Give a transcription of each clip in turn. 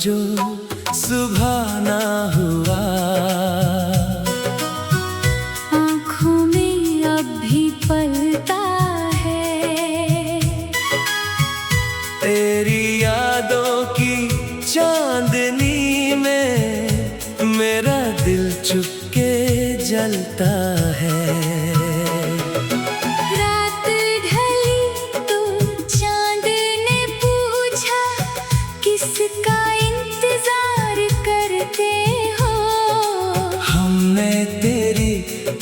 जो सुबह ना हुआ। आँखों में अब भी पलता है तेरी यादों की चांदनी में मेरा दिल चुपके जलता है। रात ढली तो चांद ने पूछा किसका इंतजार करते हो। हमने तेरी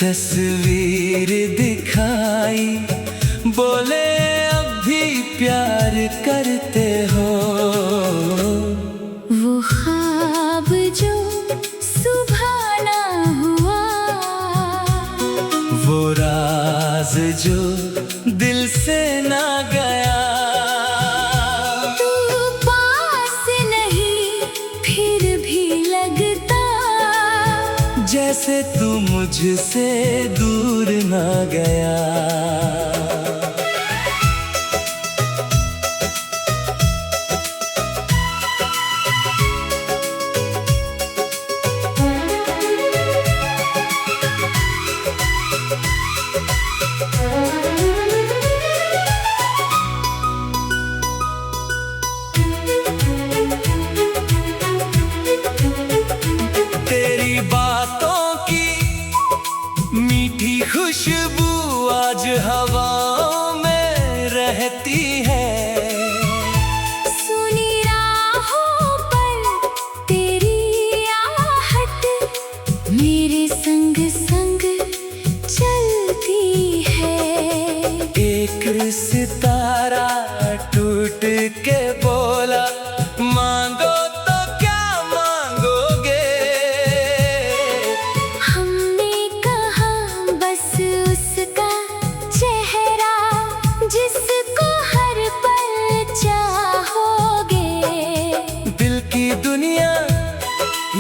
तस्वीर दिखाई, बोले अब भी प्यार करते हो। वो ख्वाब जो सुबह ना हुआ, वो राज जो दिल से ना गया। तू पास नहीं फिर भी लगता, जैसे तू मुझसे दूर ना गया। तेरी बातों की मीठी खुशबू आज हवाओं में रहती है। सुनी राहों पर तेरी आहट मेरे संग संग चलती है। एक सितारा टूट के बोला, मांगो तो क्या मांगोगे। हमने कहा बस उसका चेहरा जिसको हर पल चाहोगे। दिल की दुनिया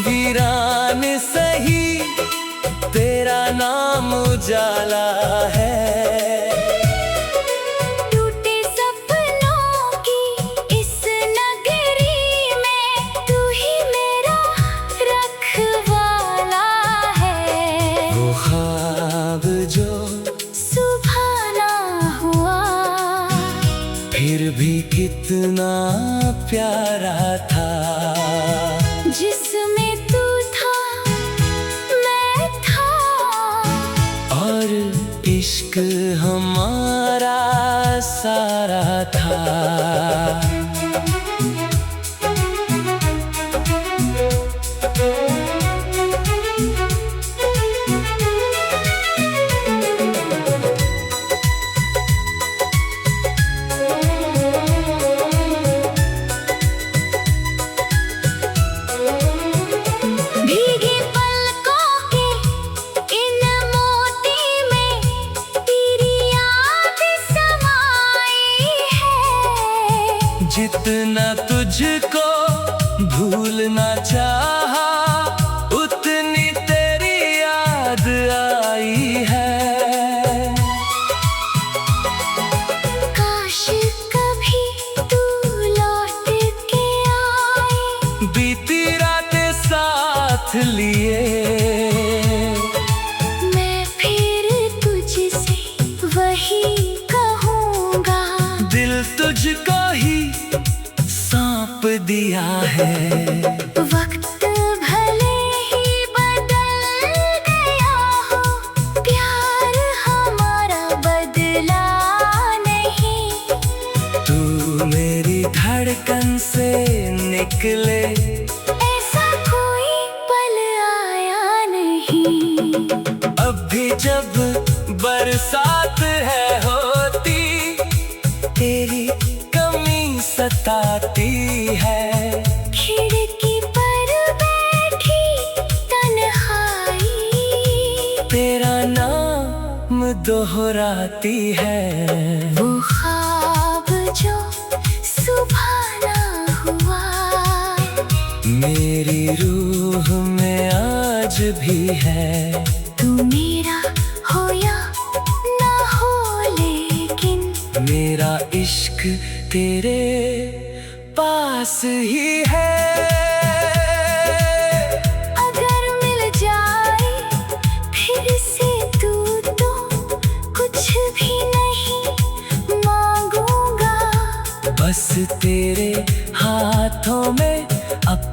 वीरान सही, तेरा नाम उजाला है। टूटे सपनों की इस नगरी में तू ही मेरा रखवाला है। वो ख्वाब जो सुबह ना हुआ, फिर भी कितना प्यारा था। जिसमें तू था मैं था, और इश्क हमारा सारा था। भीगी पलकों के इन मोती में तेरी याद समाई है। जितना तुझको भूलना चाहा, उतनी तेरी याद आई है। काश कभी तू लौट के आए, बीती रातें साथ लिए, मैं फिर तुझसे वही कहूँगा। दिल तुझको ही सौंप दिया है। वक्त भले ही बदल गया हो, प्यार हमारा बदला नहीं। तू मेरी धड़कन से निकले, ऐसा कोई पल आया नहीं। अब भी जब बरसात है होती, तेरी कमी सताती है। खिड़की पर बैठी तन्हाई, तेरा नाम दोहराती है। वो ख्वाब जो सुबह ना हुआ, मेरी रूह में आज भी है। तू मेरा हो या ना हो, लेकिन मेरा इश्क तेरे पास ही है।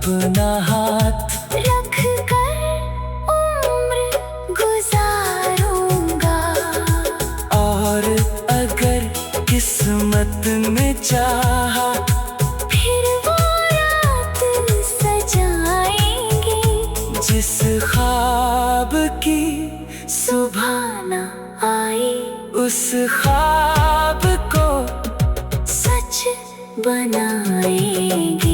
अपना हाथ रख कर उम्र गुजारूंगा। और अगर किस्मत में चाहा फिर वो रात सजाएंगे जिस ख्वाब की सुबह न आए, उस ख्वाब को सच बनाएंगे।